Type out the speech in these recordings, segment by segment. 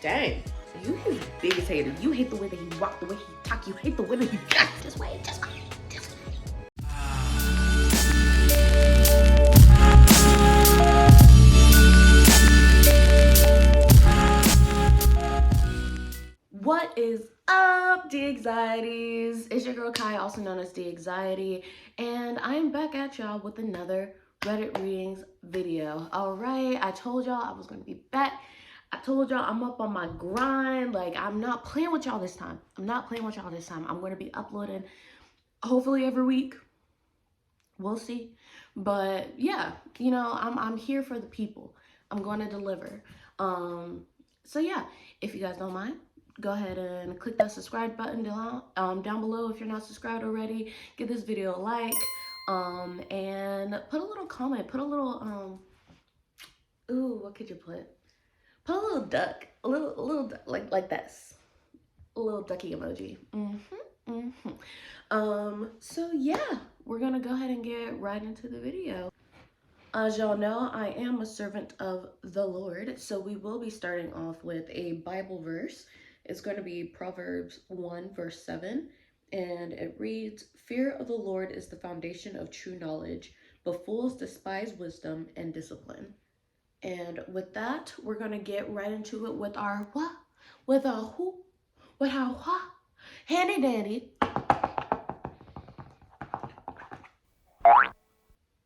Dang. You his biggest hater. You hate the way that he walk, the way he talk. You hate the way that he dress. Just wait. Just wait. Just wait. What is up, D-Anxieties? It's your girl Kai, also known as D-Anxiety, and I am back at y'all with another Reddit readings video. Alright, I told y'all I was going to be back. I told y'all I'm up on my grind. Like, I'm not playing with y'all this time. I'm going to be uploading hopefully every week. We'll see. But yeah, you know, I'm here for the people. I'm going to deliver. So yeah, if you guys don't mind, go ahead and click that subscribe button down below if you're not subscribed already. Give this video a like, and put a little comment, put a little, ooh, what could you put? Put a little duck, a little duck, like this, a little ducky emoji. So yeah, we're gonna go ahead and get right into the video. As y'all know, I am a servant of the Lord, so we will be starting off with a Bible verse. It's going to be Proverbs 1 verse 7, and it reads, "Fear of the Lord is the foundation of true knowledge, but fools despise wisdom and discipline." And with that, we're going to get right into it with our what? With our who? With our what? Handy dandy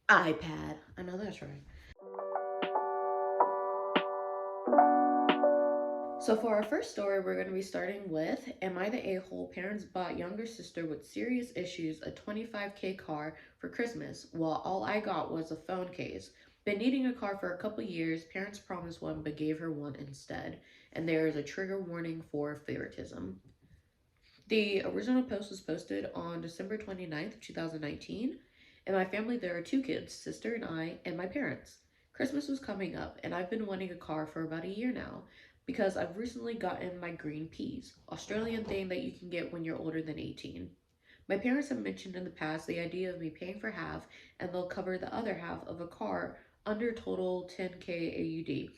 iPad. I know that's right. So for our first story, we're going to be starting with, "Am I the a-hole? Parents bought younger sister with serious issues a $25K car for Christmas, while all I got was a phone case. Been needing a car for a couple years. Parents promised one but gave her one instead. And there is a trigger warning for favoritism." The original post was posted on December 29th, 2019. "In my family, there are 2 kids, sister and I, and my parents. Christmas was coming up, and I've been wanting a car for about a year now, because I've recently gotten my green Ps, Australian thing that you can get when you're older than 18. My parents have mentioned in the past the idea of me paying for half, and they'll cover the other half of a car under total 10K AUD.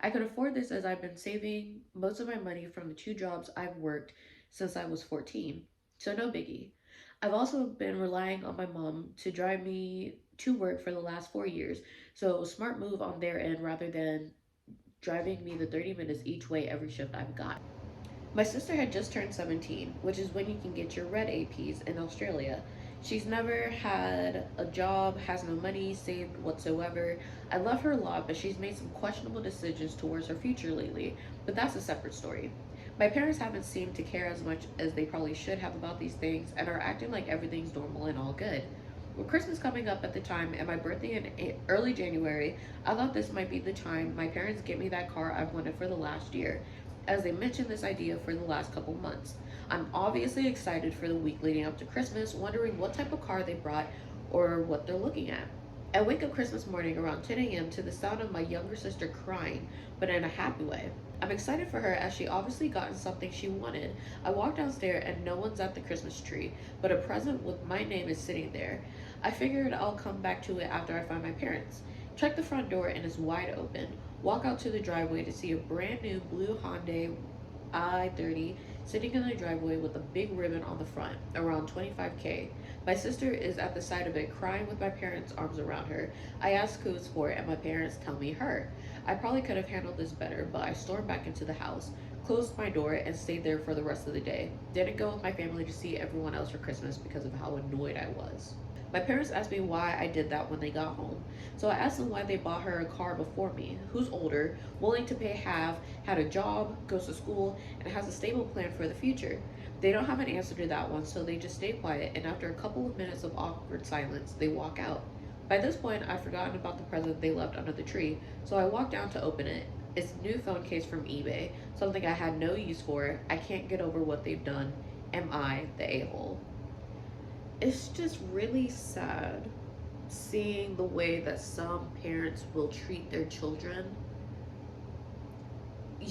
I could afford this as I've been saving most of my money from the 2 jobs I've worked since I was 14, so no biggie. I've also been relying on my mom to drive me to work for the last 4 years, so smart move on their end rather than driving me the 30 minutes each way every shift I've got. My sister had just turned 17, which is when you can get your red APs in Australia. She's never had a job, has no money saved whatsoever. I love her a lot, but she's made some questionable decisions towards her future lately, but that's a separate story. My parents haven't seemed to care as much as they probably should have about these things and are acting like everything's normal and all good. With Christmas coming up at the time and my birthday in early January, I thought this might be the time my parents get me that car I've wanted for the last year, as they mentioned this idea for the last couple months. I'm obviously excited for the week leading up to Christmas, wondering what type of car they brought or what they're looking at. I wake up Christmas morning around 10 a.m. to the sound of my younger sister crying, but in a happy way. I'm excited for her as she obviously gotten something she wanted. I walk downstairs and no one's at the Christmas tree, but a present with my name is sitting there. I figured I'll come back to it after I find my parents. Check the front door and it's wide open. Walk out to the driveway to see a brand new blue Hyundai i30 sitting in the driveway with a big ribbon on the front, around 25K. My sister is at the side of it crying with my parents' arms around her. I ask who it's for and my parents tell me her. I probably could have handled this better, but I stormed back into the house, closed my door, and stayed there for the rest of the day. Didn't go with my family to see everyone else for Christmas because of how annoyed I was. My parents asked me why I did that when they got home. So I asked them why they bought her a car before me, who's older, willing to pay half, had a job, goes to school, and has a stable plan for the future. They don't have an answer to that one, so they just stay quiet, and after a couple of minutes of awkward silence, they walk out. By this point, I'd forgotten about the present they left under the tree, so I walked down to open it. It's a new phone case from eBay, something I had no use for. I can't get over what they've done. Am I the a-hole? It's just really sad seeing the way that some parents will treat their children,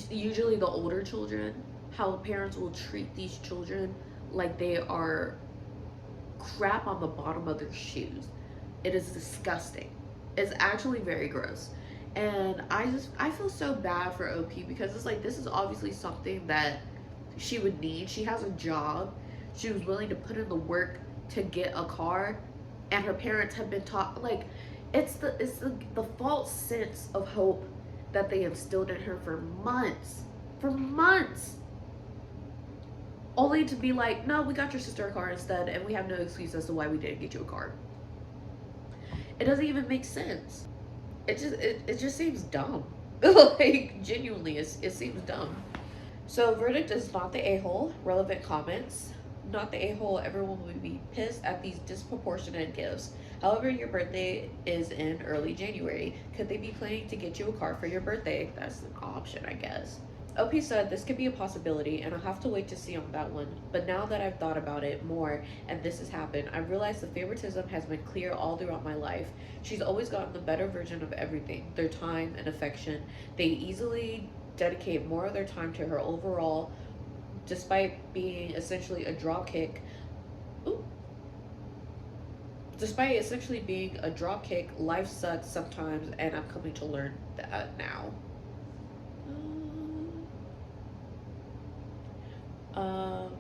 usually the older children, how parents will treat these children like they are crap on the bottom of their shoes. It is disgusting. It's actually very gross. And I feel so bad for OP because it's like this is obviously something that she would need. She has a job. She was willing to put in the work to get a car, and her parents have been taught like it's the false sense of hope that they instilled in her for months, only to be like, no, we got your sister a car instead, and we have no excuse as to why we didn't get you a car. It doesn't even make sense. It just seems dumb. Like genuinely, it seems dumb. So verdict is not the a-hole. Relevant comments. Not the a-hole. Everyone would be pissed at these disproportionate gifts. However, your birthday is in early January. Could they be planning to get you a car for your birthday? That's an option, I guess. OP said this could be a possibility, and I'll have to wait to see on that one. But now that I've thought about it more and this has happened, I realize the favoritism has been clear all throughout my life. She's always gotten the better version of everything, their time and affection. They easily dedicate more of their time to her overall, despite being essentially a dropkick. Ooh. Despite essentially being a dropkick, life sucks sometimes, and I'm coming to learn that now. Um,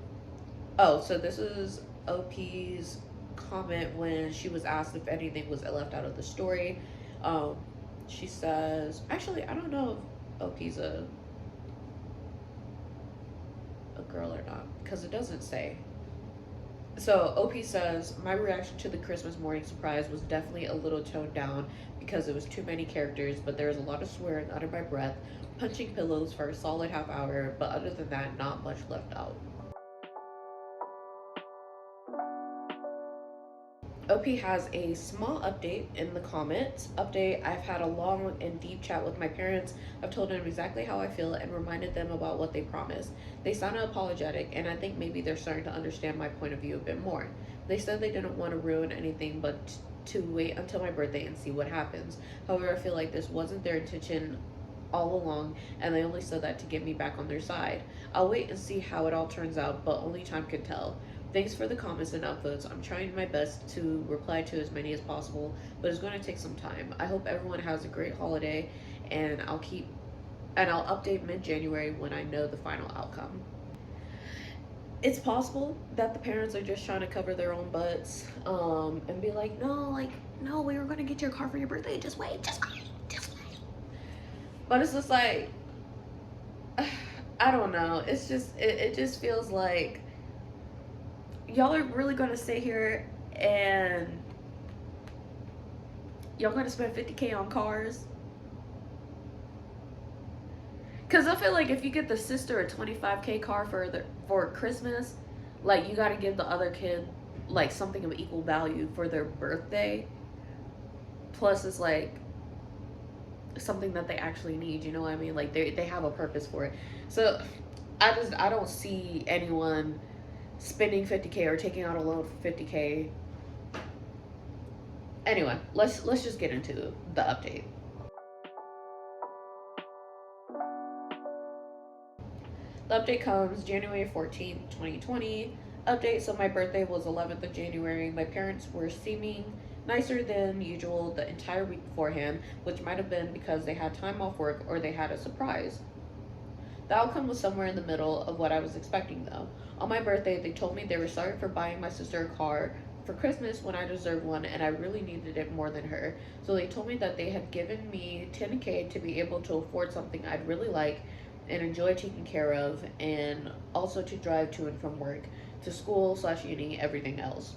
oh, so this is OP's comment when she was asked if anything was left out of the story. Um, she says, actually, I don't know if OP's a girl or not because it doesn't say. So OP says, my reaction to the Christmas morning surprise was definitely a little toned down because it was too many characters, but there was a lot of swearing under my breath, punching pillows for a solid half hour, but other than that, not much left out. OP has a small update in the comments. Update, I've had a long and deep chat with my parents. I've told them exactly how I feel and reminded them about what they promised. They sounded apologetic, and I think maybe they're starting to understand my point of view a bit more. They said they didn't want to ruin anything but to wait until my birthday and see what happens. However, I feel like this wasn't their intention all along, and they only said that to get me back on their side. I'll wait and see how it all turns out, but only time can tell. Thanks for the comments and upvotes. I'm trying my best to reply to as many as possible, but it's going to take some time. I hope everyone has a great holiday, and I'll update mid-January when I know the final outcome. It's possible that the parents are just trying to cover their own butts, and be like, no, we were going to get your car for your birthday. Just wait, just wait, just wait. But it's just like, I don't know. It's just, it just feels like y'all are really gonna sit here and y'all gonna spend 50K on cars? Because I feel like if you get the sister a 25K car for Christmas, like you gotta give the other kid like something of equal value for their birthday. Plus, it's like something that they actually need. You know what I mean? Like they have a purpose for it. So I don't see anyone spending 50K or taking out a loan for 50K. Anyway, let's just get into the update. The update comes January 14th, 2020. Update, so my birthday was 11th of January. My parents were seeming nicer than usual the entire week beforehand, which might have been because they had time off work or they had a surprise. The outcome was somewhere in the middle of what I was expecting though. On my birthday, they told me they were sorry for buying my sister a car for Christmas when I deserved one and I really needed it more than her. So they told me that they had given me 10K to be able to afford something I'd really like and enjoy taking care of, and also to drive to and from work, to school/uni, everything else.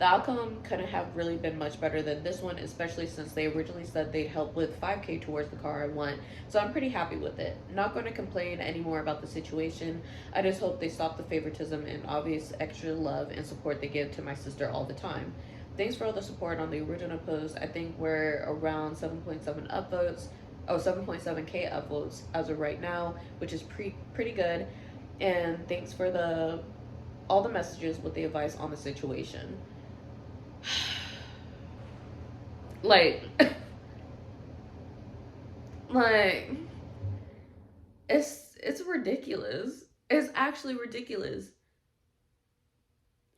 The outcome couldn't have really been much better than this one, especially since they originally said they'd help with 5K towards the car I want. So I'm pretty happy with it. Not going to complain anymore about the situation. I just hope they stop the favoritism and obvious extra love and support they give to my sister all the time. Thanks for all the support on the original post. I think we're around 7.7 upvotes. Oh, 7.7K upvotes as of right now, which is pretty good. And thanks for all the messages with the advice on the situation. like like it's ridiculous. It's actually ridiculous.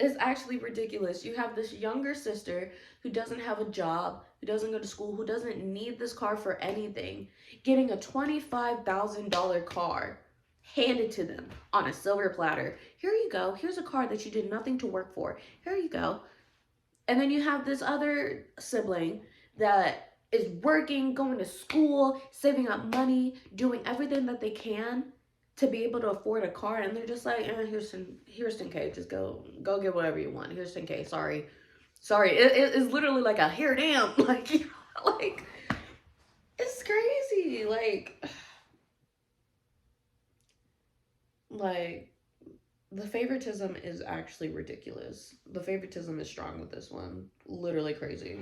It's actually ridiculous. You have this younger sister who doesn't have a job, who doesn't go to school, who doesn't need this car for anything, getting a $25,000 car handed to them on a silver platter. Here you go. Here's a car that you did nothing to work for. Here you go. And then you have this other sibling that is working, going to school, saving up money, doing everything that they can to be able to afford a car, and they're just like, here's 10K, just go get whatever you want. Here's 10K. Sorry. It's literally like a here damn, like it's crazy, like the favoritism is actually ridiculous. The favoritism is strong with this one, literally crazy.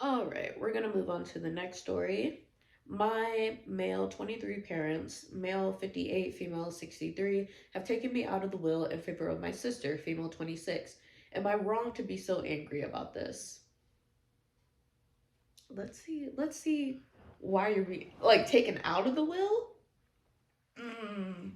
All right, we're gonna move on to the next story. My male 23 parents, male 58, female 63, have taken me out of the will in favor of my sister, female 26. Am I wrong to be so angry about this? Let's see why you're like taken out of the will? Mm.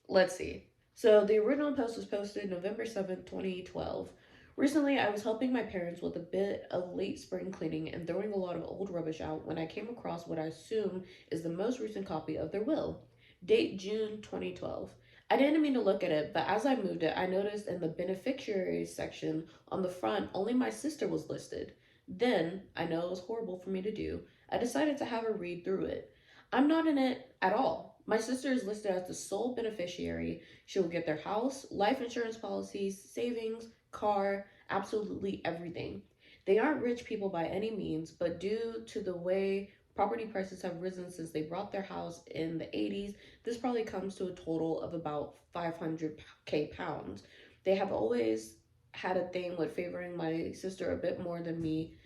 Let's see. So the original post was posted November 7th, 2012. Recently, I was helping my parents with a bit of late spring cleaning and throwing a lot of old rubbish out when I came across what I assume is the most recent copy of their will. Date June 2012. I didn't mean to look at it, but as I moved it, I noticed in the beneficiaries section on the front, only my sister was listed. Then, I know it was horrible for me to do, I decided to have her read through it. I'm not in it at all. My sister is listed as the sole beneficiary. She will get their house, life insurance policies, savings, car, absolutely everything. They aren't rich people by any means, but due to the way property prices have risen since they bought their house in the 80s, this probably comes to a total of about 500K pounds. They have always had a thing with favoring my sister a bit more than me,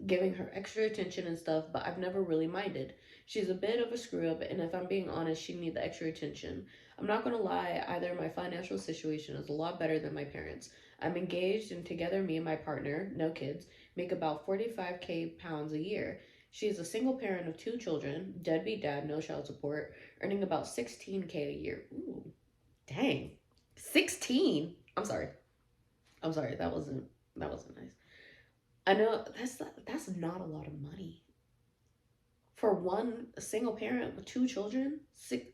giving her extra attention and stuff, but I've never really minded. She's a bit of a screw up, and if I'm being honest, she needs the extra attention. I'm not gonna lie, either my financial situation is a lot better than my parents. I'm engaged, and together, me and my partner, no kids, make about 45K pounds a year. She's a single parent of 2 children, deadbeat dad, no child support, earning about 16K a year. Ooh, dang. 16? I'm sorry, that wasn't nice. I know that's not a lot of money for one single parent with 2 children. Six.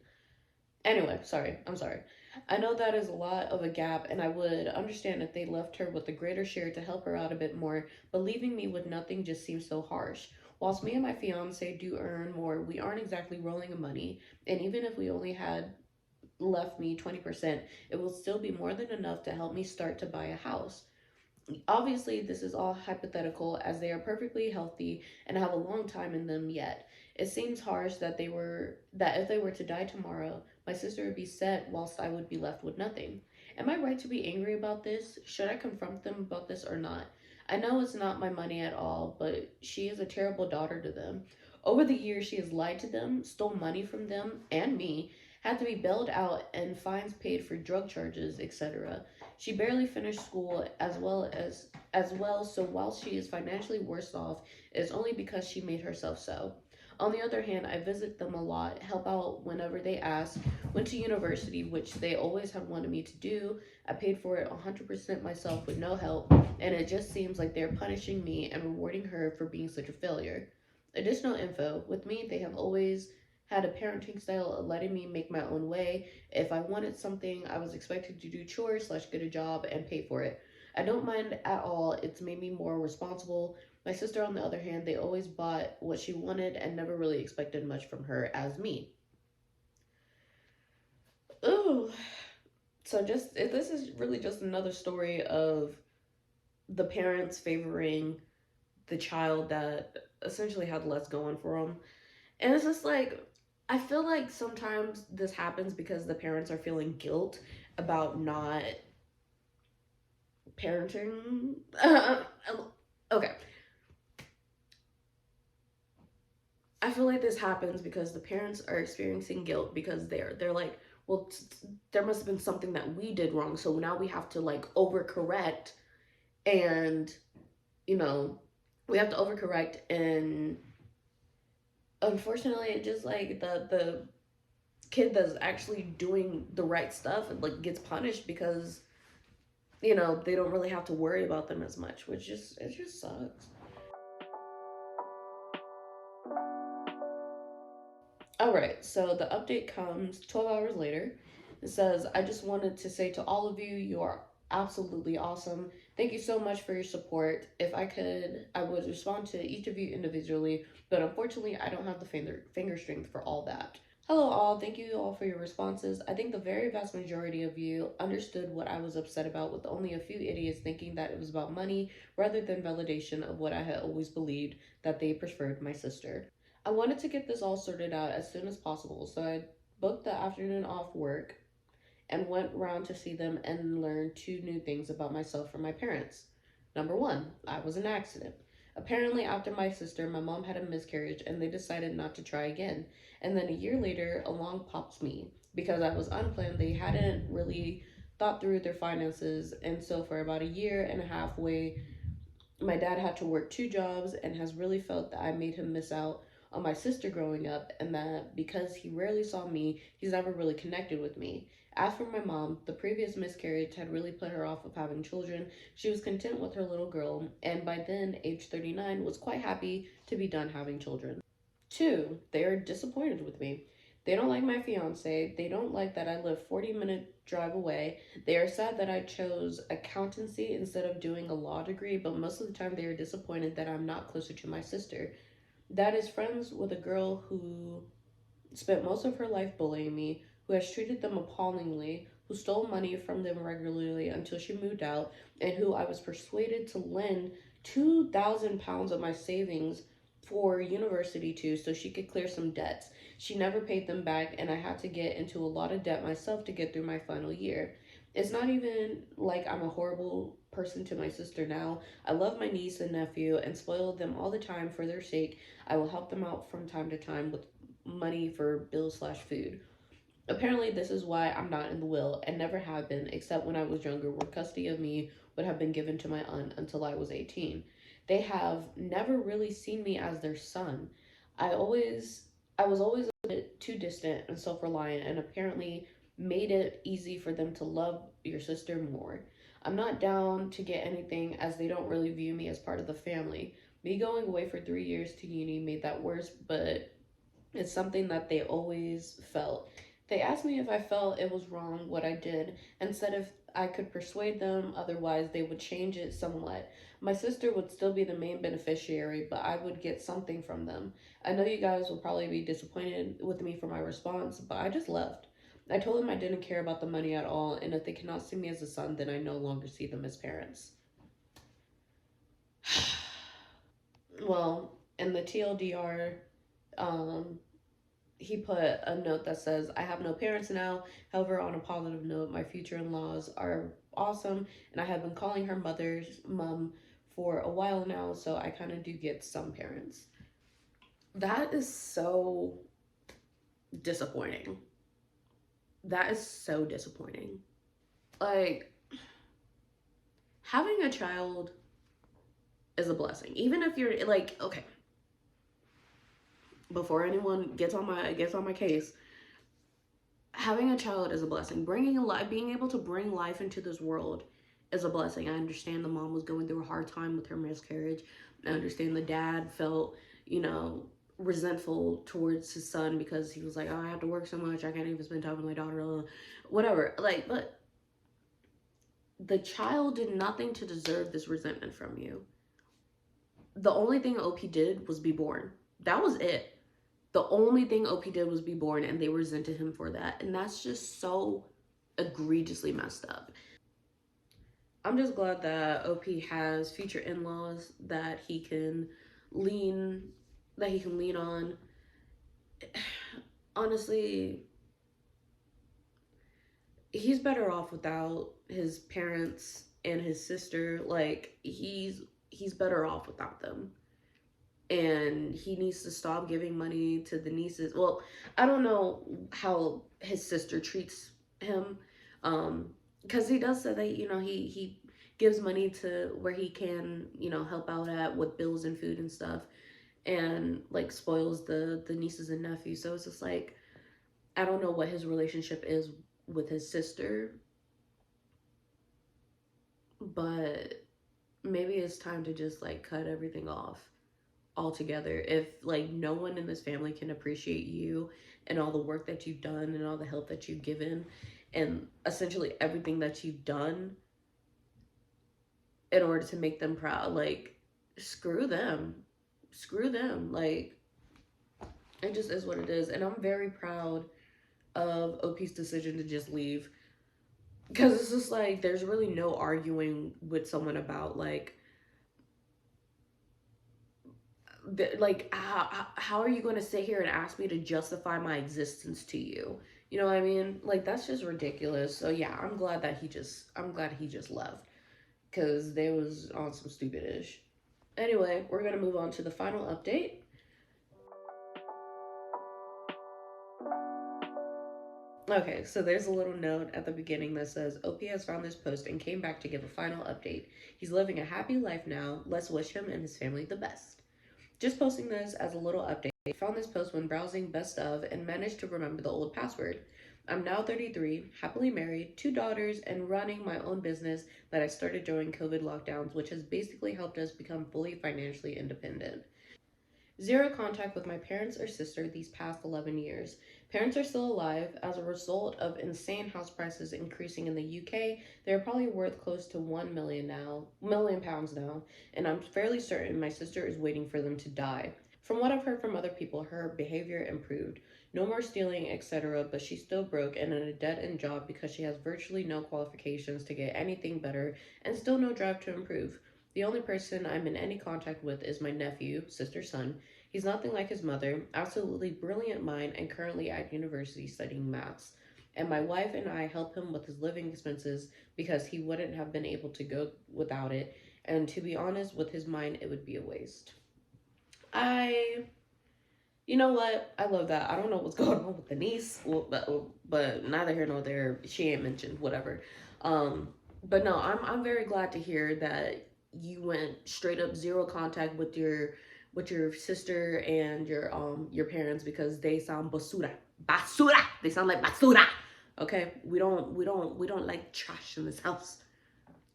Anyway, sorry. I'm sorry. I know that is a lot of a gap, and I would understand if they left her with a greater share to help her out a bit more. But leaving me with nothing just seems so harsh. Whilst me and my fiance do earn more, we aren't exactly rolling in money, and even if we only had left me 20%, it will still be more than enough to help me start to buy a house. Obviously, this is all hypothetical as they are perfectly healthy and have a long time in them yet. It seems harsh that if they were to die tomorrow, my sister would be set whilst I would be left with nothing. Am I right to be angry about this? Should I confront them about this or not? I know it's not my money at all, but she is a terrible daughter to them. Over the years, she has lied to them, stole money from them and me, had to be bailed out and fines paid for drug charges, etc. She barely finished school as well, so while she is financially worse off, it is only because she made herself so. On the other hand, I visit them a lot, help out whenever they ask, went to university, which they always had wanted me to do. I paid for it 100% myself with no help, and it just seems like they're punishing me and rewarding her for being such a failure. Additional info: with me, they have always had a parenting style of letting me make my own way. If I wanted something, I was expected to do chores slash get a job and pay for it. I don't mind at all. It's made me more responsible. My sister, on the other hand, they always bought what she wanted and never really expected much from her as me. Ooh. So this is really just another story of the parents favoring the child that essentially had less going for them. And it's just like, I feel like sometimes this happens because the parents are feeling guilt about not parenting. Okay. I feel like this happens because the parents are experiencing guilt because they're like, well, there must have been something that we did wrong, so now we have to like overcorrect, and you know, we have to overcorrect, and unfortunately, it just like the kid that's actually doing the right stuff and like gets punished because they don't really have to worry about them as much, which just it just sucks. All right, so the update comes 12 hours later. It says, I just wanted to say to all of you, you are absolutely awesome. Thank you so much for your support. If I could, I would respond to each of you individually, but unfortunately, I don't have the finger strength for all that. Hello, all. Thank you all for your responses. I think the very vast majority of you understood what I was upset about, with only a few idiots thinking that it was about money rather than validation of what I had always believed, that they preferred my sister. I wanted to get this all sorted out as soon as possible, so I booked the afternoon off work and went round to see them and learned two new things about myself from my parents. Number one, I was an accident. Apparently, after my sister, my mom had a miscarriage and they decided not to try again. And then a year later, along pops me. Because I was unplanned, they hadn't really thought through their finances, and so for about a year and a half way, my dad had to work two jobs and has really felt that I made him miss out on my sister growing up, and that because he rarely saw me, he's never really connected with me. As for my mom, the previous miscarriage had really put her off of having children. She was content with her little girl, and by then, age 39, was quite happy to be done having children. Two, they are disappointed with me. They don't like my fiance. They don't like that I live 40-minute drive away. They are sad that I chose accountancy instead of doing a law degree, but most of the time they are disappointed that I'm not closer to my sister. Dad is friends with a girl who spent most of her life bullying me, who has treated them appallingly, who stole money from them regularly until she moved out, and who I was persuaded to lend £2,000 of my savings for university to so she could clear some debts. She never paid them back, and I had to get into a lot of debt myself to get through my final year. It's not even like I'm a horrible person to my sister now. I love my niece and nephew and spoil them all the time for their sake. I will help them out from time to time with money for bills/food. Apparently, this is why I'm not in the will and never have been, except when I was younger, where custody of me would have been given to my aunt until I was 18. They have never really seen me as their son. I always, I was always a bit too distant and self-reliant, and apparently made it easy for them to love your sister more. I'm not down to get anything as they don't really view me as part of the family. Me going away for 3 years to uni made that worse, but it's something that they always felt. They asked me if I felt it was wrong what I did and said if I could persuade them otherwise they would change it somewhat. My sister would still be the main beneficiary, but I would get something from them. I know you guys will probably be disappointed with me for my response, but I just left. I told them I didn't care about the money at all, and if they cannot see me as a son, then I no longer see them as parents. Well, in the TLDR, um, he put a note that says, I have no parents now. However, on a positive note, my future in laws are awesome, and I have been calling her mother's mom for a while now, so I kind of do get some parents. That is so disappointing. That is so disappointing. Like, having a child is a blessing. Even if you're like, okay, before anyone gets on my case, having a child is a blessing. Being able to bring life into this world is a blessing. I understand the mom was going through a hard time with her miscarriage. I understand the dad felt, you know, resentful towards his son because he was like, oh, I have to work so much, I can't even spend time with my daughter, whatever. Like, but the child did nothing to deserve this resentment from you. The only thing OP did was be born. That was it. The only thing OP did was be born, and they resented him for that. And that's just so egregiously messed up. I'm just glad that OP has future in-laws that he can lean on. Honestly, he's better off without his parents and his sister. Like, he's better off without them. And he needs to stop giving money to the nieces. Well, I don't know how his sister treats him, because he does say that, he gives money to where he can, help out at with bills and food and stuff, and like spoils the nieces and nephews. So it's just like, I don't know what his relationship is with his sister, but maybe it's time to just like cut everything off altogether. If like no one in this family can appreciate you and all the work that you've done and all the help that you've given and essentially everything that you've done in order to make them proud, like screw them. Screw them. Like it just is what it is. And I'm very proud of OP's decision to just leave. Because it's just like there's really no arguing with someone about like how are you going to sit here and ask me to justify my existence to you? You know what I mean? Like that's just ridiculous. So yeah, I'm glad he just left because they was on some stupid ish. Anyway, we're gonna move on to the final update. Okay, so there's a little note at the beginning that says OP has found this post and came back to give a final update. He's living a happy life now. Let's wish him and his family the best. Just posting this as a little update. I found this post when browsing best of and managed to remember the old password. I'm now 33, happily married, 2 daughters, and running my own business that I started during COVID lockdowns, which has basically helped us become fully financially independent. Zero contact with my parents or sister these past 11 years. Parents are still alive. As a result of insane house prices increasing in the UK, they're probably worth close to 1 million now, million pounds now, and I'm fairly certain my sister is waiting for them to die. From what I've heard from other people, her behavior improved. No more stealing, etc., but she's still broke and in a dead end job because she has virtually no qualifications to get anything better and still no drive to improve. The only person I'm in any contact with is my nephew, sister's son. He's nothing like his mother, absolutely brilliant mind, and currently at university studying maths. And my wife and I help him with his living expenses because he wouldn't have been able to go without it. And to be honest, with his mind, it would be a waste. I, you know what? I love that. I don't know what's going on with the niece, well, but neither here nor there. She ain't mentioned, whatever. Um, but no, I'm very glad to hear that you went straight up zero contact with your sister and your parents because they sound basura. Basura. They sound like basura. Okay? We don't like trash in this house.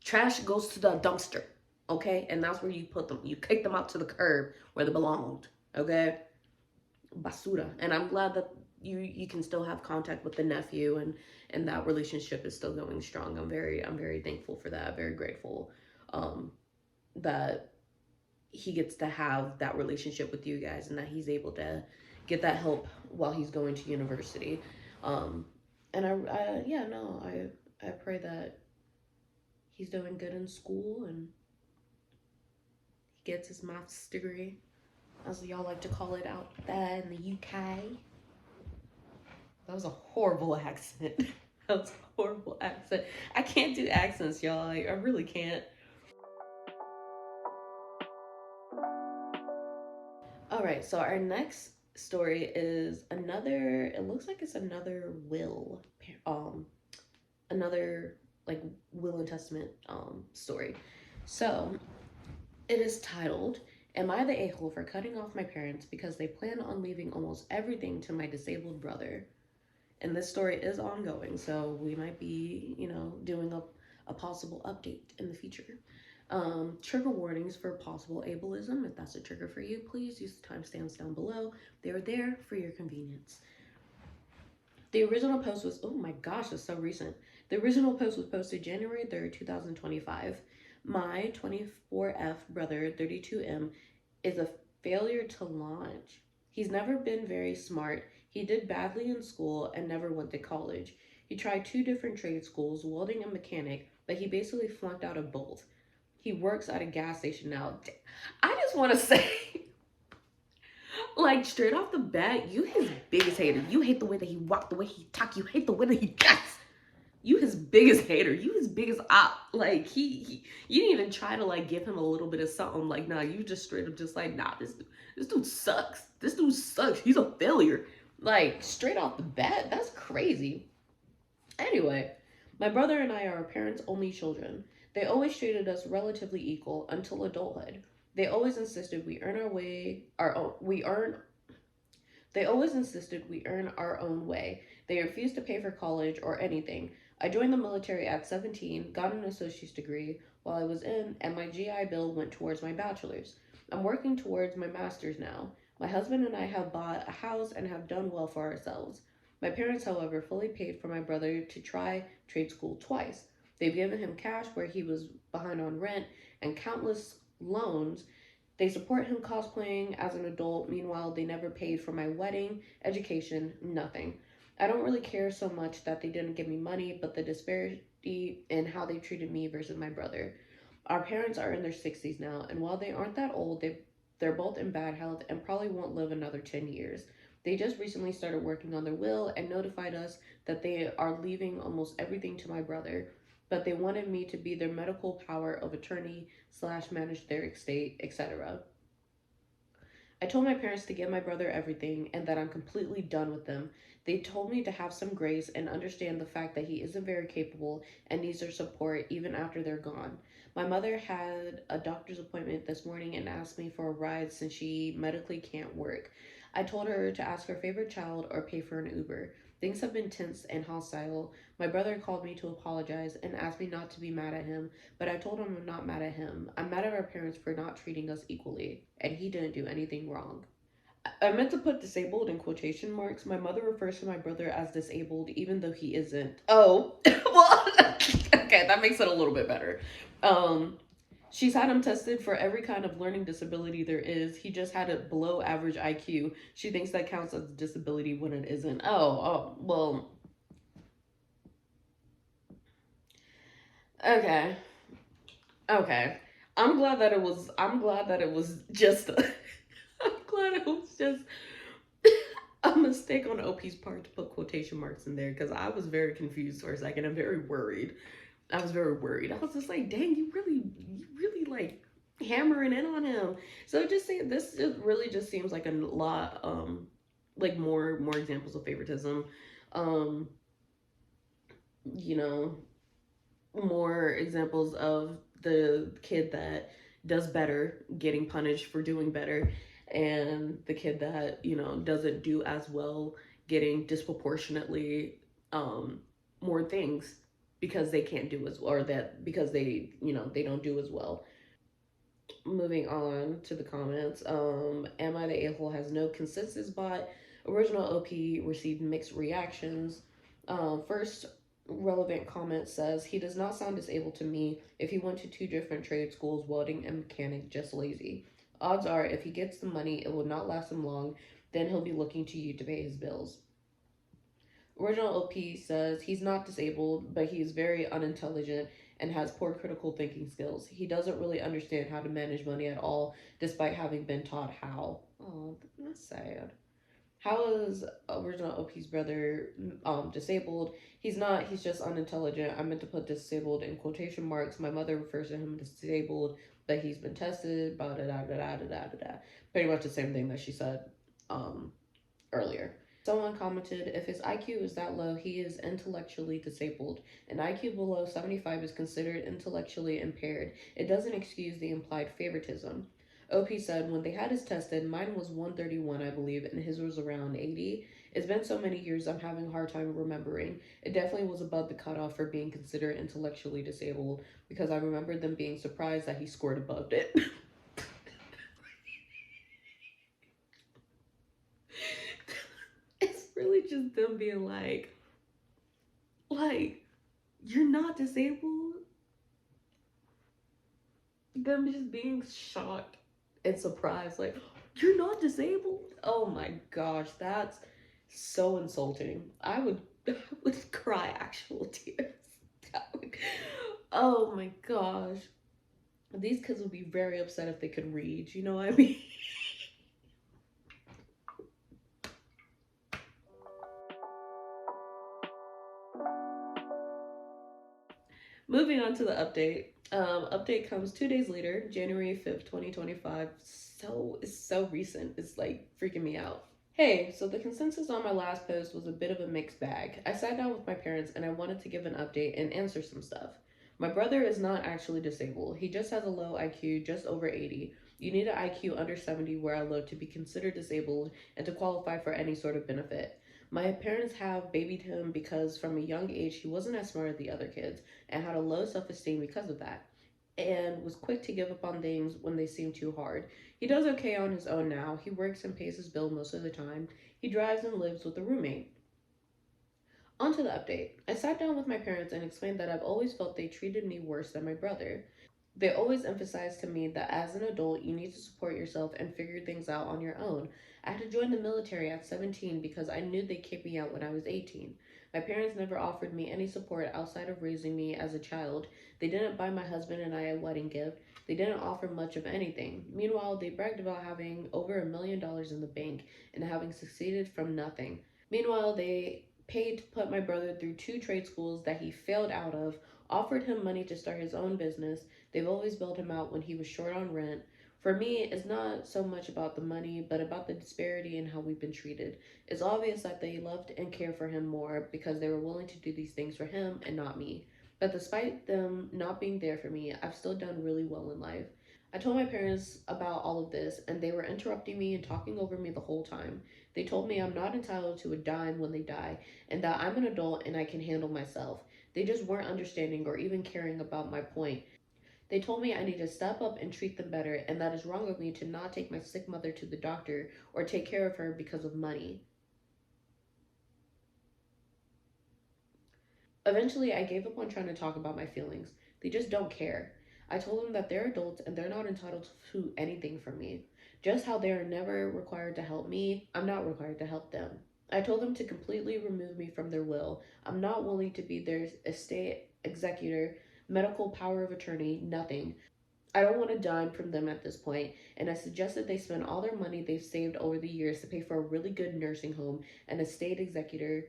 Trash goes to the dumpster. Okay? And that's where you put them. You kick them out to the curb where they belonged. Okay? Basura. And I'm glad that you can still have contact with the nephew and that relationship is still going strong. I'm very thankful for that. Very grateful um that he gets to have that relationship with you guys and that he's able to get that help while he's going to university. Um, and I yeah, no, I pray that he's doing good in school and he gets his maths degree, as y'all like to call it out there in the UK. That was a horrible accent. That was a horrible accent. I can't do accents, y'all. I really can't. All right, so our next story is another. It looks like it's another will, another like will and testament story. So it is titled, "Am I the a-hole for cutting off my parents because they plan on leaving almost everything to my disabled brother?" And this story is ongoing, so we might be, doing a possible update in the future. Trigger warnings for possible ableism. If that's a trigger for you, please use the timestamps down below. They're there for your convenience. The original post was, oh my gosh, it's so recent. The original post was posted January 3rd, 2025. My 24F brother, 32M, is a failure to launch. He's never been very smart. He did badly in school and never went to college. He tried 2 different trade schools, welding and mechanic, but he basically flunked out of both. He works at a gas station now. I just want to say, like, straight off the bat, you his biggest hater. You hate the way that he walk, the way he talk. You hate the way that he dress. You his biggest hater. You his biggest op. Like, he you didn't even try to, like, give him a little bit of something. Like, nah, you just straight up just like, nah, this dude sucks. This dude sucks. He's a failure. Like, straight off the bat, that's crazy. Anyway, my brother and I are our parents' only children. They always treated us relatively equal until adulthood. They always insisted we earn our way, our own, we earn They always insisted we earn our own way. They refused to pay for college or anything. I joined the military at 17, got an associate's degree while I was in, and my GI Bill went towards my bachelor's. I'm working towards my master's now. My husband and I have bought a house and have done well for ourselves. My parents, however, fully paid for my brother to try trade school twice. They've given him cash where he was behind on rent and countless loans. They support him cosplaying as an adult. Meanwhile, they never paid for my wedding, education, nothing. I don't really care so much that they didn't give me money, but the disparity in how they treated me versus my brother. Our parents are in their 60s now, and while they aren't that old, they're both in bad health and probably won't live another 10 years. They just recently started working on their will and notified us that they are leaving almost everything to my brother, but they wanted me to be their medical power of attorney slash manage their estate, etc. I told my parents to give my brother everything and that I'm completely done with them. They told me to have some grace and understand the fact that he isn't very capable and needs their support even after they're gone. My mother had a doctor's appointment this morning and asked me for a ride since she medically can't work. I told her to ask her favorite child or pay for an Uber. Things have been tense and hostile. My brother called me to apologize and asked me not to be mad at him, but I told him I'm not mad at him. I'm mad at our parents for not treating us equally, and he didn't do anything wrong. I meant to put disabled in quotation marks. My mother refers to my brother as disabled, even though he isn't. Oh, well, okay, that makes it a little bit better. Um, she's had him tested for every kind of learning disability there is. He just had a below average IQ. She thinks that counts as a disability when it isn't. Well, okay. Okay. I'm glad that it was just I'm glad it was just a mistake on OP's part to put quotation marks in there because I was very confused for a second. I'm very worried. I was very worried. I was just like, dang, you really like hammering in on him. So just saying this just really just seems like a lot like more examples of favoritism. Um, you know, more examples of the kid that does better getting punished for doing better, and the kid that doesn't do as well getting disproportionately um more things because they can't do as well, or that because they don't do as well. Moving on to the comments. Am I the A-hole has no consensus bot. Original OP received mixed reactions. First relevant comment says he does not sound disabled to me. If he went to two different trade schools, welding and mechanic, just lazy. Odds are if he gets the money it will not last him long, then he'll be looking to you to pay his bills. Original OP says he's not disabled, but he is very unintelligent and has poor critical thinking skills. He doesn't really understand how to manage money at all, despite having been taught how. Oh, that's sad. How is original OP's brother disabled? He's not, he's just unintelligent. I meant to put disabled in quotation marks. My mother refers to him as disabled, but he's been tested, blah, da, da, da, da, da, da, da. Pretty much the same thing that she said um, earlier. Someone commented, if his IQ is that low, he is intellectually disabled. An IQ below 75 is considered intellectually impaired. It doesn't excuse the implied favoritism. OP said, when they had his tested, mine was 131, I believe, and his was around 80. It's been so many years, I'm having a hard time remembering. It definitely was above the cutoff for being considered intellectually disabled, because I remember them being surprised that he scored above it. It's really just them being like, you're not disabled? Them just being shocked and surprised, like, you're not disabled? Oh my gosh, that's so insulting. I would cry actual tears. Oh my gosh. These kids would be very upset if they could read, you know what I mean? Moving on to the update. Update comes 2 days later, January 5th, 2025. It's so recent. It's like freaking me out. Hey, so the consensus on my last post was a bit of a mixed bag. I sat down with my parents and I wanted to give an update and answer some stuff. My brother is not actually disabled. He just has a low IQ, just over 80. You need an IQ under 70 where I live to be considered disabled and to qualify for any sort of benefit. My parents have babied him because from a young age he wasn't as smart as the other kids and had a low self esteem because of that, and was quick to give up on things when they seemed too hard. He does okay on his own now. He works and pays his bill most of the time. He drives and lives with a roommate. On to the update. I sat down with my parents and explained that I've always felt they treated me worse than my brother. They always emphasized to me that as an adult, you need to support yourself and figure things out on your own. I had to join the military at 17 because I knew they'd kick me out when I was 18. My parents never offered me any support outside of raising me as a child. They didn't buy my husband and I a wedding gift. They didn't offer much of anything. Meanwhile, they bragged about having over $1 million in the bank and having succeeded from nothing. Meanwhile, they paid to put my brother through two trade schools that he failed out of, offered him money to start his own business. They've always bailed him out when he was short on rent. For me, it's not so much about the money, but about the disparity in how we've been treated. It's obvious that they loved and cared for him more because they were willing to do these things for him and not me. But despite them not being there for me, I've still done really well in life. I told my parents about all of this, and they were interrupting me and talking over me the whole time. They told me I'm not entitled to a dime when they die, and that I'm an adult and I can handle myself. They just weren't understanding or even caring about my point. They told me I need to step up and treat them better, and that it's wrong of me to not take my sick mother to the doctor or take care of her because of money. Eventually, I gave up on trying to talk about my feelings. They just don't care. I told them that they're adults and they're not entitled to anything from me. Just how they are never required to help me, I'm not required to help them. I told them to completely remove me from their will. I'm not willing to be their estate executor, medical power of attorney, nothing. I don't want a dime from them at this point, and I suggested they spend all their money they've saved over the years to pay for a really good nursing home and a state executor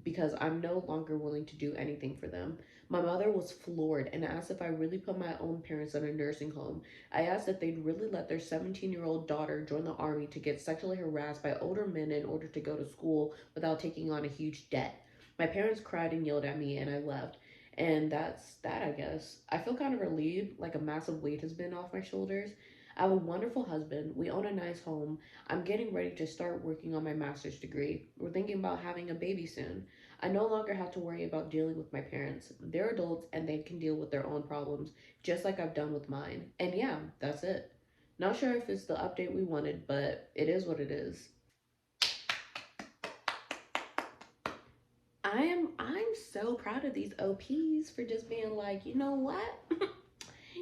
because I'm no longer willing to do anything for them. My mother was floored and asked if I really put my own parents in a nursing home. I asked if they'd really let their 17-year-old daughter join the army to get sexually harassed by older men in order to go to school without taking on a huge debt. My parents cried and yelled at me, and I left. And that's that, I guess. I feel kind of relieved, like a massive weight has been off my shoulders. I have a wonderful husband. We own a nice home. I'm getting ready to start working on my master's degree. We're thinking about having a baby soon. I no longer have to worry about dealing with my parents. They're adults and they can deal with their own problems, just like I've done with mine. And yeah, that's it. Not sure if it's the update we wanted, but it is what it is. I'm so proud of these OPs for just being like, you know what?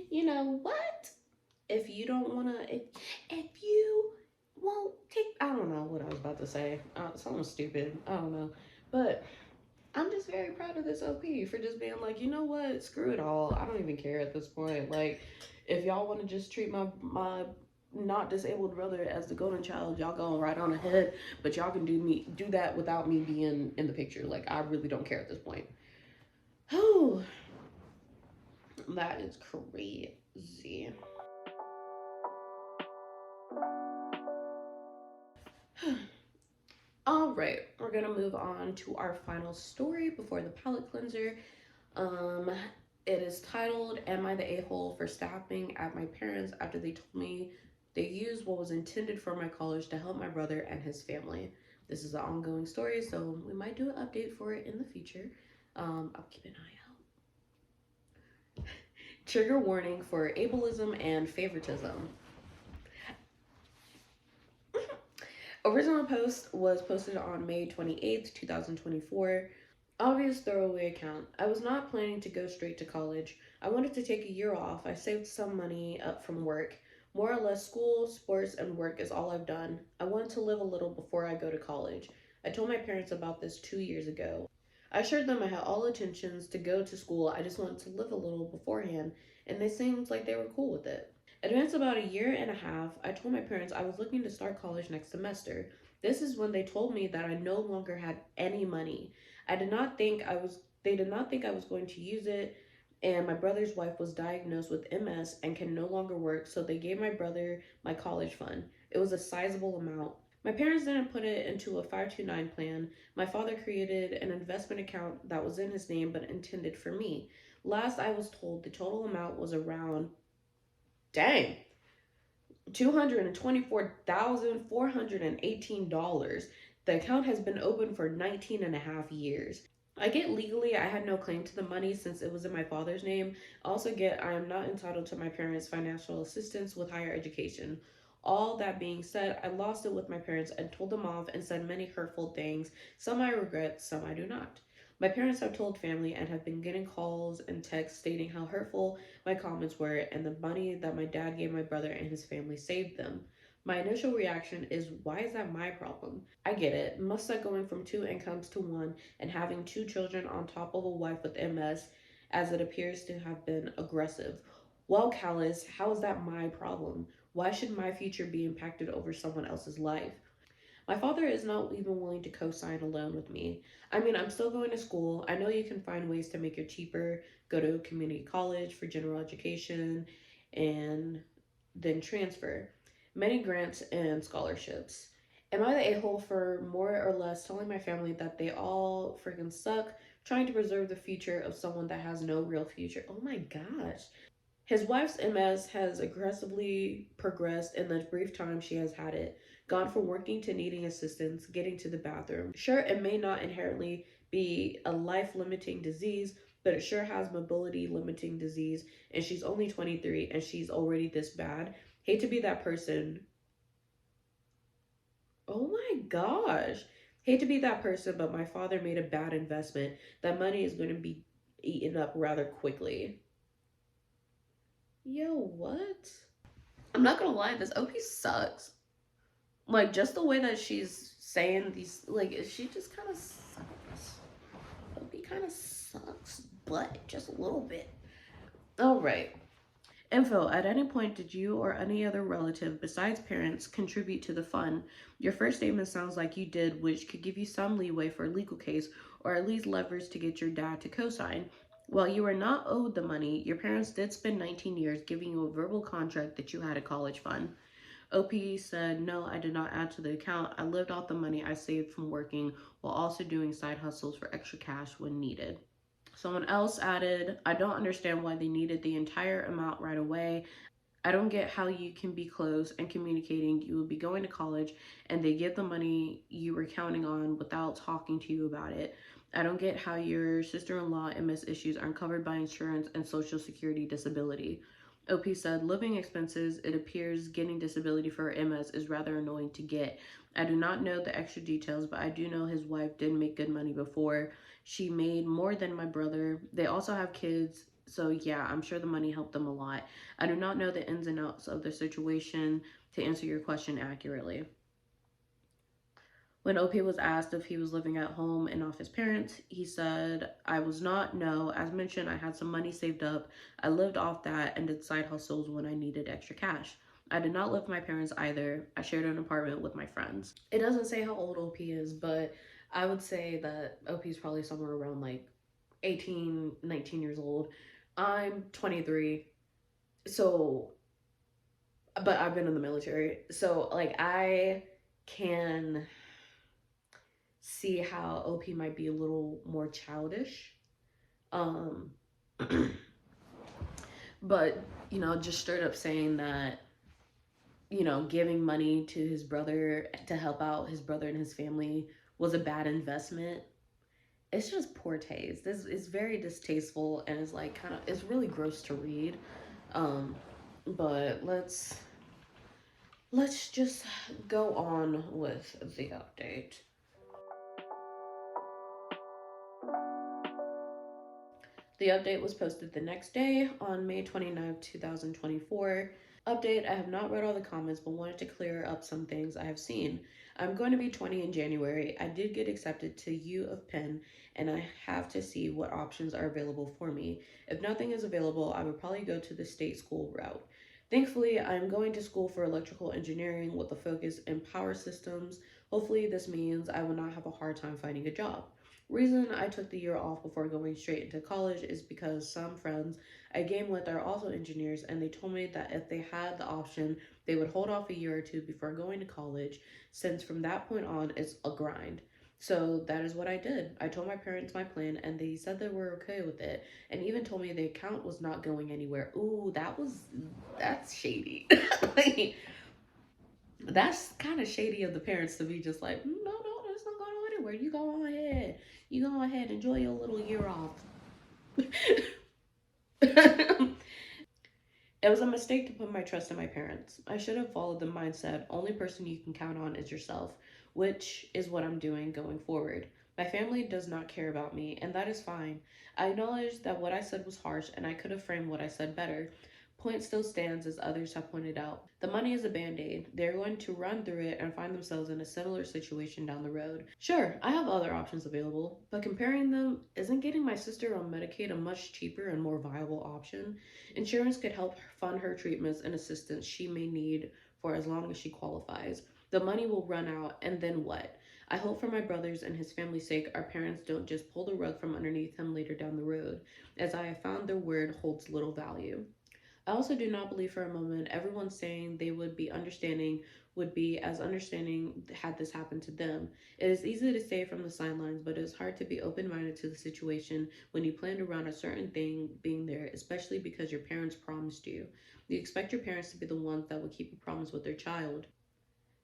You know what? If you don't wanna if you won't take, I don't know what I was about to say. Something stupid. I don't know. But I'm just very proud of this OP for just being like, you know what? Screw it all. I don't even care at this point. Like, if y'all want to just treat my not disabled brother as the golden child, y'all go right on ahead. But y'all can do that without me being in the picture. Like, I really don't care at this point. Oh, that is crazy. All right, we're gonna move on to our final story before the palate cleanser. Um, it is titled "Am I the A-hole for stopping at my parents after they told me they used what was intended for my college to help my brother and his family?" This is an ongoing story, so we might do an update for it in the future. I'll keep an eye out. Trigger warning for ableism and favoritism. Original post was posted on May 28th, 2024. Obvious throwaway account. I was not planning to go straight to college. I wanted to take a year off. I saved some money up from work. More or less, school, sports, and work is all I've done. I wanted to live a little before I go to college. I told my parents about this 2 years ago. I assured them I had all intentions to go to school. I just wanted to live a little beforehand, and they seemed like they were cool with it. Advanced about a year and a half, I told my parents I was looking to start college next semester. This is when they told me that I no longer had any money. I did not think I was they did not think I was going to use it, and my brother's wife was diagnosed with MS and can no longer work, so they gave my brother my college fund. It was a sizable amount. My parents didn't put it into a 529 plan. My father created an investment account that was in his name but intended for me. Last I was told, the total amount was around, dang, $224,418. The account has been open for 19 and a half years. I get legally I had no claim to the money since it was in my father's name. I also get I am not entitled to my parents' financial assistance with higher education. All that being said, I lost it with my parents and told them off and said many hurtful things. Some I regret, some I do not. My parents have told family and have been getting calls and texts stating how hurtful my comments were and the money that my dad gave my brother and his family saved them. My initial reaction is, why is that my problem? I get it. Must like going from two incomes to one and having two children on top of a wife with MS, as it appears to have been aggressive. Well, callous, how is that my problem? Why should my future be impacted over someone else's life? My father is not even willing to co sign a loan with me. I mean, I'm still going to school. I know you can find ways to make it cheaper, go to community college for general education, and then transfer. Many grants and scholarships. Am I the a hole for more or less telling my family that they all freaking suck, trying to preserve the future of someone that has no real future? Oh my gosh. His wife's MS has aggressively progressed in the brief time she has had it, gone from working to needing assistance, getting to the bathroom. Sure, it may not inherently be a life limiting disease, but it sure has mobility limiting disease, and she's only 23 and she's already this bad. Hate to be that person. Oh my gosh. Hate to be that person, but my father made a bad investment. That money is going to be eaten up rather quickly. Yo, what? I'm not gonna lie, this OP sucks. Like, just the way that she's saying these, like, she just kind of sucks. OP kind of sucks, but just a little bit. All right. Info. At any point, did you or any other relative besides parents contribute to the fund? Your first statement sounds like you did, which could give you some leeway for a legal case or at least leverage to get your dad to co sign. While you were not owed the money, your parents did spend 19 years giving you a verbal contract that you had a college fund. OP said, no, I did not add to the account. I lived off the money I saved from working while also doing side hustles for extra cash when needed. Someone else added, I don't understand why they needed the entire amount right away. I don't get how you can be close and communicating. You will be going to college and they give the money you were counting on without talking to you about it. I don't get how your sister in law MS issues aren't covered by insurance and Social Security disability. OP said, living expenses, it appears getting disability for MS is rather annoying to get. I do not know the extra details, but I do know his wife did make good money before. She made more than my brother. They also have kids. So, yeah, I'm sure the money helped them a lot. I do not know the ins and outs of the situation to answer your question accurately. When OP was asked if he was living at home and off his parents, he said, I was not. No, as mentioned, I had some money saved up. I lived off that and did side hustles when I needed extra cash. I did not live with my parents either. I shared an apartment with my friends. It doesn't say how old OP is, but I would say that OP is probably somewhere around like 18, 19 years old. I'm 23. So, but I've been in the military. So, like, I can see how OP might be a little more childish. Um, but, just straight up saying that, giving money to his brother to help out his brother and his family was a bad investment. It's just poor taste. This is very distasteful and it's like it's really gross to read. Um, but let's just go on with the update. The update was posted the next day on May 29th, 2024. Update, I have not read all the comments but wanted to clear up some things I have seen. I'm going to be 20 in January. I did get accepted to U of Penn and I have to see what options are available for me. If nothing is available, I would probably go to the state school route. Thankfully, I'm going to school for electrical engineering with a focus in power systems. Hopefully, this means I will not have a hard time finding a job. Reason I took the year off before going straight into college is because some friends I game with are also engineers and they told me that if they had the option, they would hold off a year or two before going to college, since from that point on it's a grind. So that is what I did. I told my parents my plan and they said they were okay with it and even told me the account was not going anywhere. Ooh, that's shady. Like, That's kind of shady of the parents to be just like, "Mm, no, no, it's not going anywhere. You go on ahead. You go ahead, enjoy your little year off." It was a mistake to put my trust in my parents. I should have followed the mindset only person you can count on is yourself, which is what I'm doing going forward. My family does not care about me, and that is fine. I acknowledge that what I said was harsh and I could have framed what I said better. Point still stands as others have pointed out. The money is a band aid. They're going to run through it and find themselves in a similar situation down the road. Sure, I have other options available, but comparing them, isn't getting my sister on Medicaid a much cheaper and more viable option? Insurance could help fund her treatments and assistance she may need for as long as she qualifies. The money will run out, and then what? I hope for my brother's and his family's sake, our parents don't just pull the rug from underneath him later down the road, as I have found their word holds little value. I also do not believe for a moment everyone saying they would be understanding would be as understanding had this happened to them. It is easy to say from the sidelines, but it is hard to be open minded to the situation when you plan around a certain thing being there, especially because your parents promised you. You expect your parents to be the ones that will keep a promise with their child.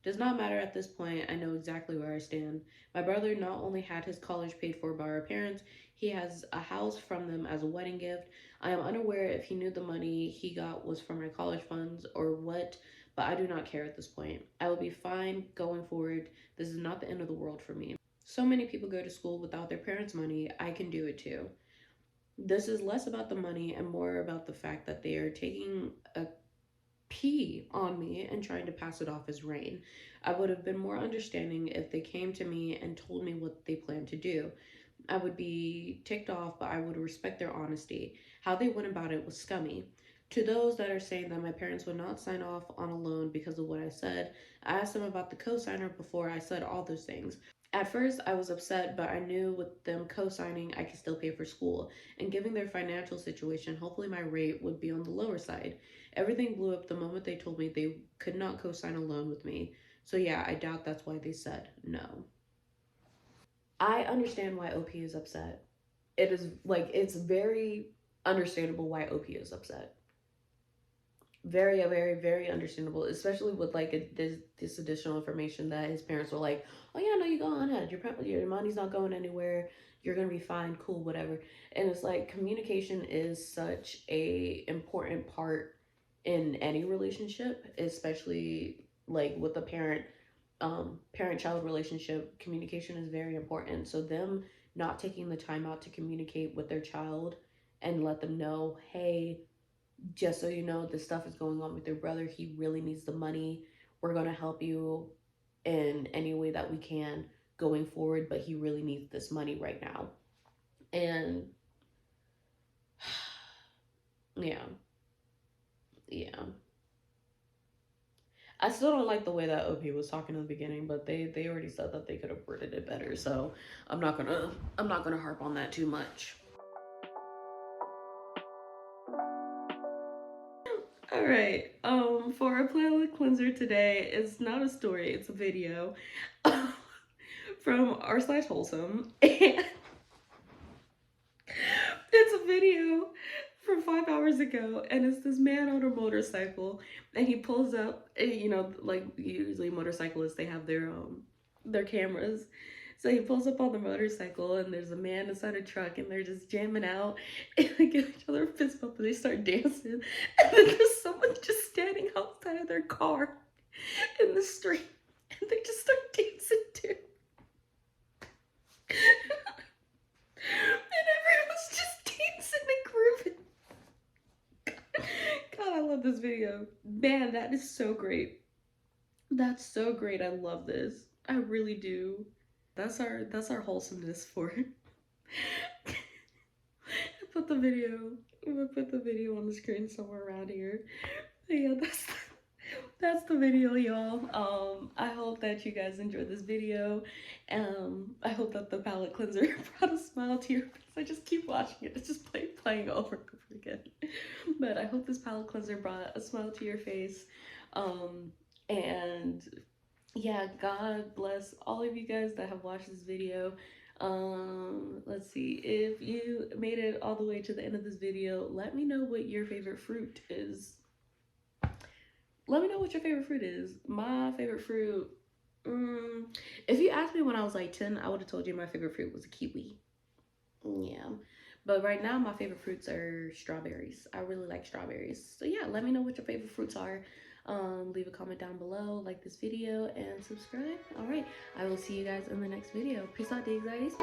Does not matter at this point. I know exactly where I stand. My brother not only had his college paid for by our parents, he has a house from them as a wedding gift. I am unaware if he knew the money he got was from my college funds or what, but I do not care at this point. I will be fine going forward. This is not the end of the world for me. So many people go to school without their parents' money. I can do it too. This is less about the money and more about the fact that they are taking a pee on me and trying to pass it off as rain. I would have been more understanding if they came to me and told me what they planned to do. I would be ticked off, but I would respect their honesty. How they went about it was scummy. To those that are saying that my parents would not sign off on a loan because of what I said, I asked them about the cosigner before I said all those things. At first, I was upset, but I knew with them co signing, I could still pay for school. And given their financial situation, hopefully my rate would be on the lower side. Everything blew up the moment they told me they could not co sign a loan with me. So, yeah, I doubt that's why they said no. I understand why OP is upset. It is like, it's very understandable why OP is upset. Very, very, very understandable, especially with like this additional information that his parents were like, "Oh yeah, no, you go on ahead. Your money's not going anywhere. You're gonna be fine, cool, whatever." And it's like communication is such a important part in any relationship, especially like with a parent child relationship. Communication is very important. So them not taking the time out to communicate with their child and let them know, hey, just so you know, this stuff is going on with your brother. He really needs the money. We're going to help you in any way that we can going forward, but he really needs this money right now. And yeah, yeah. I still don't like the way that OP was talking in the beginning, but they already said that they could have worded it better. So I'm not gonna harp on that too much. All right. For our palate cleanser today, it's not a story; it's a video from r/wholesome, and it's a video from 5 hours ago, and it's this man on a motorcycle, and he pulls up. And, like usually motorcyclists, they have their cameras. So he pulls up on the motorcycle, and there's a man inside a truck, and they're just jamming out, and they give each other a fist bump, and they start dancing. And then there's someone just standing outside of their car in the street, and they just start dancing too. And everyone's just dancing and grooving. God, I love this video. Man, that is so great. That's so great. I love this. I really do. That's our wholesomeness for it. I'm gonna put the video on the screen somewhere around here. But yeah, that's the video, y'all. I hope that you guys enjoyed this video. I hope that the palette cleanser brought a smile to your face. I just keep watching it. It's just playing over and over again. But I hope this palette cleanser brought a smile to your face. And yeah, God bless all of you guys that have watched this video. Let's see, if you made it all the way to the end of this video, let me know what your favorite fruit is. Let me know what your favorite fruit is. My favorite fruit, if you asked me when I was like 10, I would have told you my favorite fruit was a kiwi. Yeah. But right now, my favorite fruits are strawberries. I really like strawberries. So yeah, let me know what your favorite fruits are. Leave a comment down below, like this video, and subscribe. All right, I will see you guys in the next video. Peace out, the anxieties.